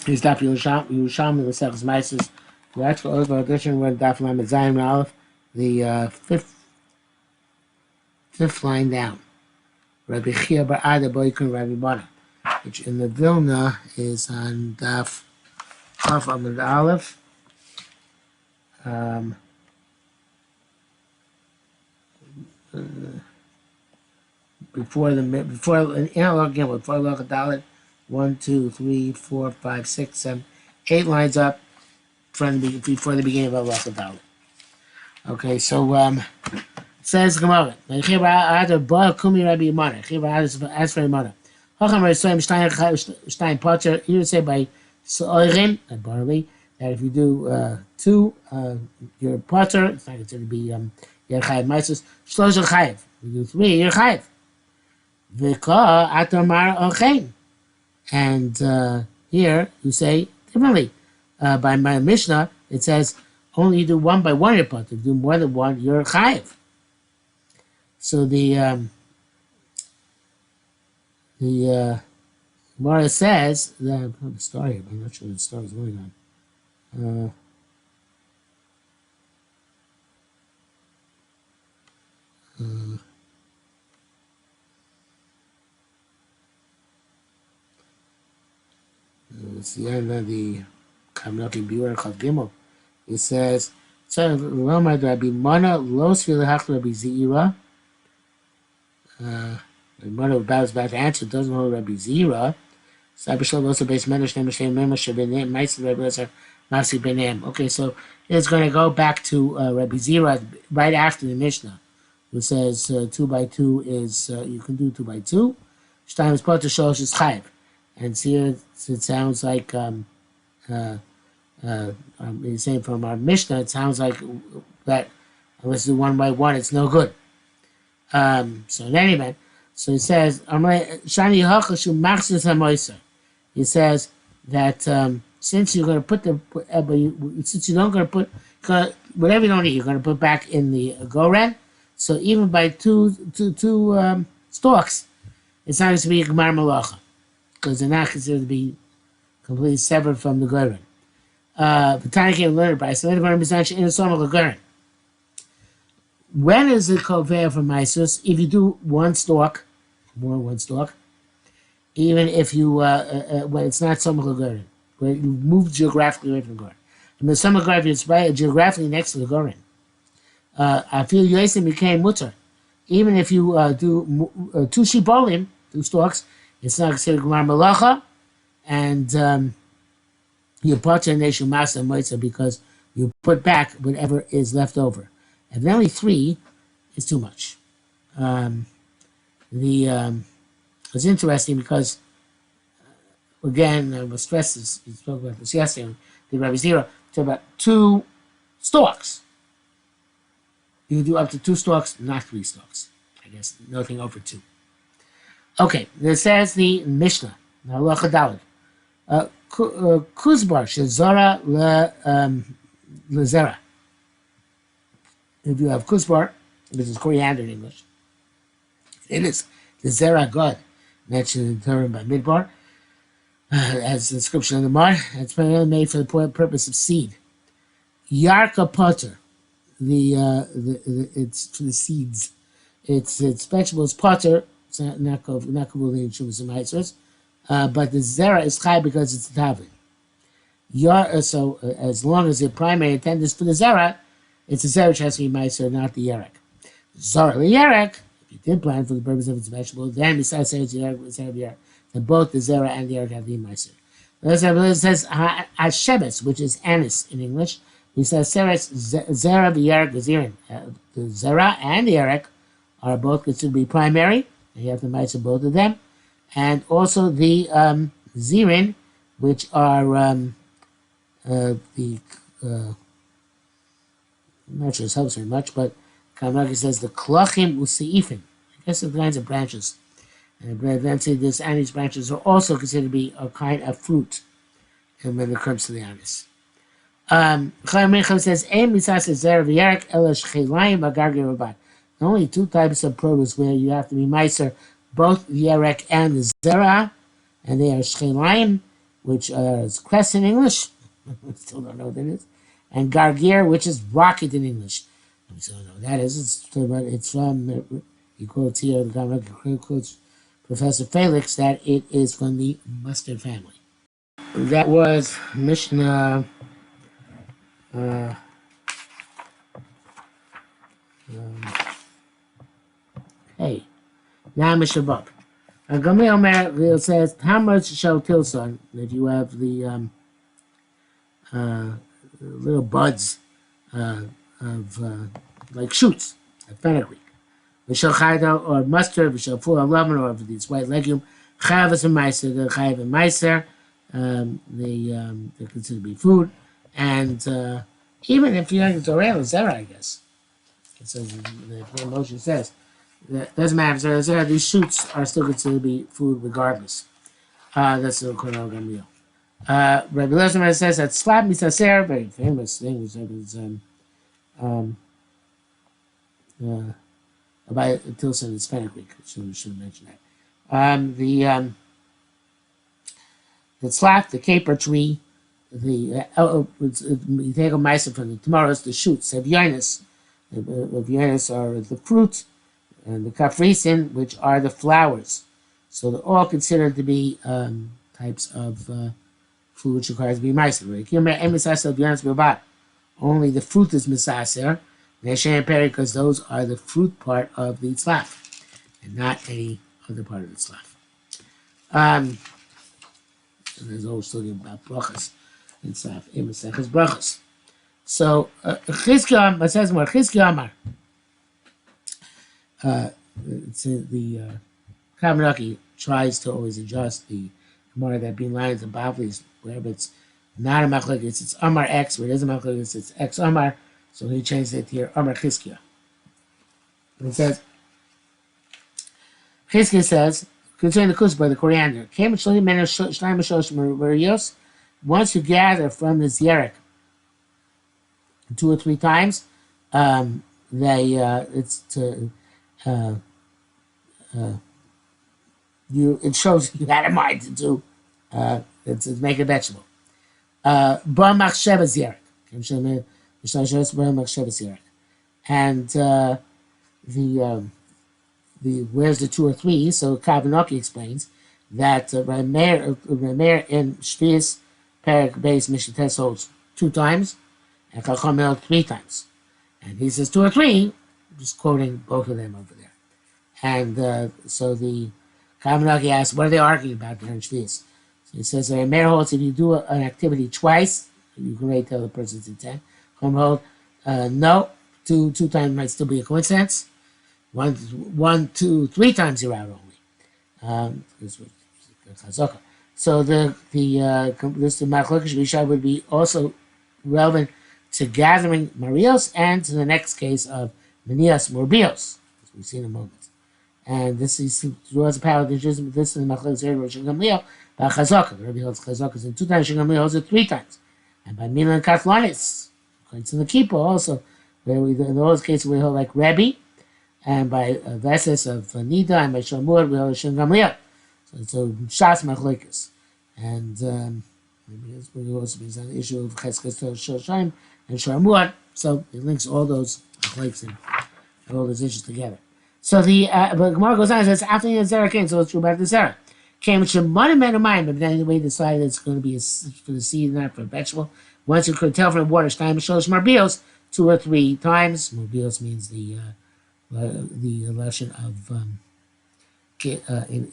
He's Daf Yerushalmi Ma'asros. The actual over edition where Daf Lamed Zayin Aleph, the fifth line down. Rabbi Chia Bar Ada Boikun Rabbi Bana, which in the Vilna is on Daf Chaf Amud Aleph. Before Dalit, 1, 2, 3, 4, 5, 6, 7, 8 lines up before the beginning of Allah Dalit. Okay, so it says Gemara. As for Imana, you would say by Soirim and barley that if you do 2, you're potter. It's not considered to be you're chayiv ma'asros. Shlosh chayiv. You do 3, you're chayiv. V'ka atamar ochein. And here you say differently. By my Mishnah, it says only you do 1 by 1 you're potter. If you do more than 1, you're chayiv. So the Gemara says that the story. I'm not sure what the story is going on. It's the end of the Kamnoki Biur Chav Gimel. It says, "So Roma Rabbi Mana Los Vilahach Rabbi Zira." Mana was about to answer. Doesn't hold Rabbi Zira. Sabishal also based Menash Nemashem Memashe Benem Ma'aseh Rabbi Lezer Masi Benem. Okay, so it's going to go back to Rabbi Zira right after the Mishnah, who says 2 by 2 is you can do 2 by 2. Shtaim is potter shalosh is chayiv. And see, it sounds like he's saying from our Mishnah, it sounds like that unless you do 1 by 1, it's no good. So in any event, so he says, he says that since you're going to put since you're not going to put whatever you don't eat, you're going to put back in the goren. So even by two stalks, it's not going to be a gemar malacha, because they're not considered to be completely severed from the goren. The Tanya came to learn it by so in a soma goren. When is it koveya for ma'asros? If you do 1 stalk, even if you when it's not soma goren, where you move geographically away from the goren. And the soma goren is right geographically next to the goren. I feel yosim became mutter. Even if you do 2 shibolim, 2 stalks, it's not considered gemar malacha, and you potter neshu masa moitza because you put back whatever is left over. And only 3 is too much. It's interesting because, again, I will stress this. We spoke about this yesterday. The Rabbi Zira talked about 2 stalks. You can do up to 2 stalks, not 3 stalks. I guess nothing over 2. Okay, this says the Mishnah. Now, Lachadalit. Kuzbar shezara lezera. If you have kuzbar, this is coriander in English, it is the zera god mentioned in the Torah by Midbar, as the description of the Mar. It's primarily made for the purpose of seed. Yarka potter, it's for the seeds. It's vegetables potter. It's not kabuli in Shumas and Ma'asros, but the zera is chai because it's tavin. So as long as the primary intent is for the zera, it's a zera which has to be ma'aser, not the yerek. Zara the yerek, if you did plant for the purpose of its vegetable, then besides zera yerek, then both the zera and the yerek have to be ma'aser. It says ashebes, which is anise in English. He says zera the yerek v'zirin. The zera and the yerek are both considered to be primary, and you have to ma'aser both of them, and also the zirin, which are I'm not sure this helps very much, but Kamraki says the klachim useifim. I guess the kinds of branches. And eventually this anise branches are also considered to be a kind of fruit and when it comes to the anise. Chayim says, only 2 types of produce where you have to be meiser, both the yerek and the zera, and they are shchelayim, which is crest in English. We still don't know what that is. And gargir, which is rocket in English. We still don't know what that is. It's from, he quotes here, the government quotes Professor Felix, that it is from the mustard family. That was Mishnah. Hey, now Mishnah Bob. Gamliel Omer says, how much shall tilson, if you have the little buds of like shoots, like fenugreek. V'shel chayda or mustard, v'shel full of lemon, or these white legume. Chavas and meiser, the chayav and meiser, they're considered to be food. And even if you're into Torah, zera, I guess. It says, the motion says, that doesn't matter if zera, these shoots are still considered to be food regardless. That's the Koral Gamliel. Rabbi Elazar says that slap misaser, very famous thing, is about Tilson and fenugreek. We should mention that. The slap, the caper tree, you take a mice from the tomorrows, the shoots of Yonus. Of Yonus are the fruit, and the kafrisin, which are the flowers. So they're all considered to be types of food which requires to be miser. Only the fruit is misaser, because those are the fruit part of the tzlaf, and not any other part of the tzlaf. So there's always talking about brachas and tzlaf, Masechas brachas. So Chizkiah says more. Chizkiah Amar. It's the Kavanaki tries to always adjust the Gemara that being lines and Bavlis, wherever it's not a machlokes, it's Amar X, where it is a machlokes, it's X Amar. So he changed it here, Amar Chizkiah. And it says, Chizkiah says, concerning the kusba, the coriander, once you gather from this yerek 2 or 3 times, it's to it shows you had a mind to do to make a vegetable. Ba machshevas yerek, and the where's the 2 or 3? So Kavanaki explains that Rameir in Shvius Perek Beis Mishates holds 2 times, and Chachamel 3 times, and he says 2 or 3, just quoting both of them over there. And so the Kavanaki asks, what are they arguing about there in Shvius? So he says Rameir holds if you do an activity twice, you can already tell the person's intent. Chachamel hold no, two times might still be a coincidence. 1, 2, 3 times you're out only. So the Machlokas Bishai would be also relevant to gathering Marios and to the next case of Menias Morbios, as we see in a moment. And this is draws a power of the Judaism. This is the Machlokas here, Rosh Gamliel, by Chazaka. Rabbi holds Chazaka in 2 times, Gamliel holds it 3 times. And by Milan Katlanis, according to the Kippur also, where in those cases we hold like Rebbe. And by Veses of Nida and by Shamur, we hold Shem Gamliel. So it's a Shas Machlekes. And maybe also brings on the issue of Cheskes Shoshaim and Shamur. So it links all those Machlekes and all those issues together. So but Gemara goes on and says, after the Zerah came, so it's true about the Zerah. Came with Shemana Men of Mine, but then anyway decided it's going to be for the seed, not for a vegetable. Once you could tell from the water, Shtaim Sholosh Marbios, 2 or 3 times. Marbios means the lesson of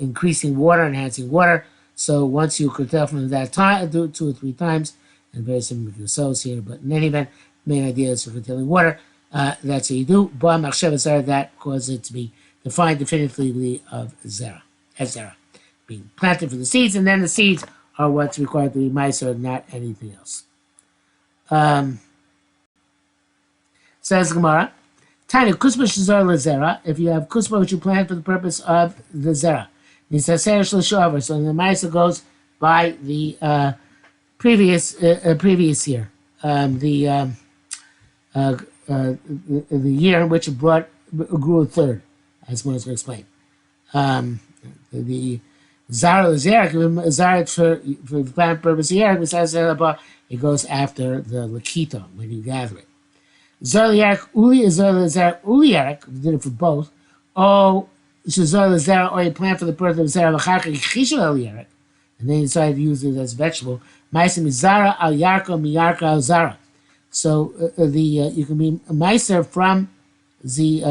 increasing water, enhancing water. So once you could tell from that time, do it 2 or 3 times, and very similar with yourselves here. But in any event, main idea is for curtailing water. That's what you do. Ba machsheva zera, that causes it to be defined definitively of zera, as zera, being planted for the seeds, and then the seeds are what's required to be meiser, not anything else. Says Gemara. Tiny kusba shazar lezera. If you have kusba which you plant for the purpose of the zera, so the ma'aser goes by the previous year, the year in which it grew a third, as one is going to explain. The Zara is Yerek. Zara for plant purpose Yerek. Besides that, it goes after the Lakita when you gather it. Zara Yerek Uli is Zara Uli Yerek. We did it for both. Oh, Zara Zara or you plant for the birth of Zara V'chaka Chishu El Yerek, and then you decide to use it as vegetable. Ma'aser Mizara Al Yarko Miyarka Al Zara. So you can be Ma'aser from the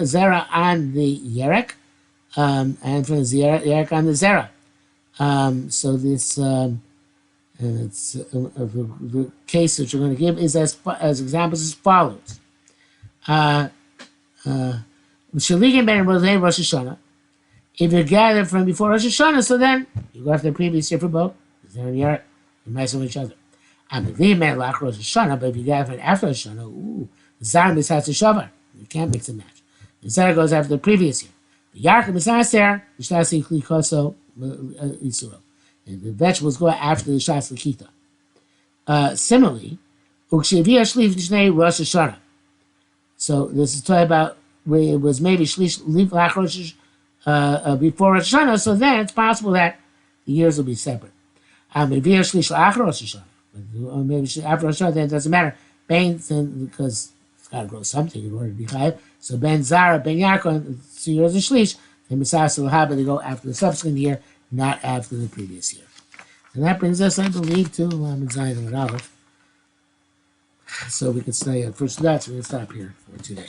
Zara on the Yerek, and from the Yerek on the Zara. So this it's the case that you're going to give is as examples as follows. Shaligim ben Rosh Hashanah. If you're gathered from before Rosh Hashanah, so then you go after the previous year for both. They're in Yerek. You might on each other. I'm the man like Rosh Hashanah, but if you gather from after Rosh Hashanah, the Zara besides the Shavar. You can't mix and match. The Zara goes after the previous year. The Yarka besides there, the Shtasi Klikoso Isuro. And the vegetables go after the Shas Lakita. Similarly, Ukshivia Shlif Shnei Rosh Hashanah. So this is talking about where it was maybe Shlish Leaf Lach Rosh before Rosh Hashanah, so then it's possible that the years will be separate. Maybe Shlish Lach Rosh Hashanah. Or maybe after Rosh Hashanah, then it doesn't matter. Because it's got to grow something in order to be chayiv. So Ben Zara, Ben Yaakov, 2 years of Shlish, and Misas Lahaba, they go after the subsequent year, not after the previous year. And that brings us, I believe, to Lamed Zayin and Aleph. So we can stay at first. That's we're going to stop here for today.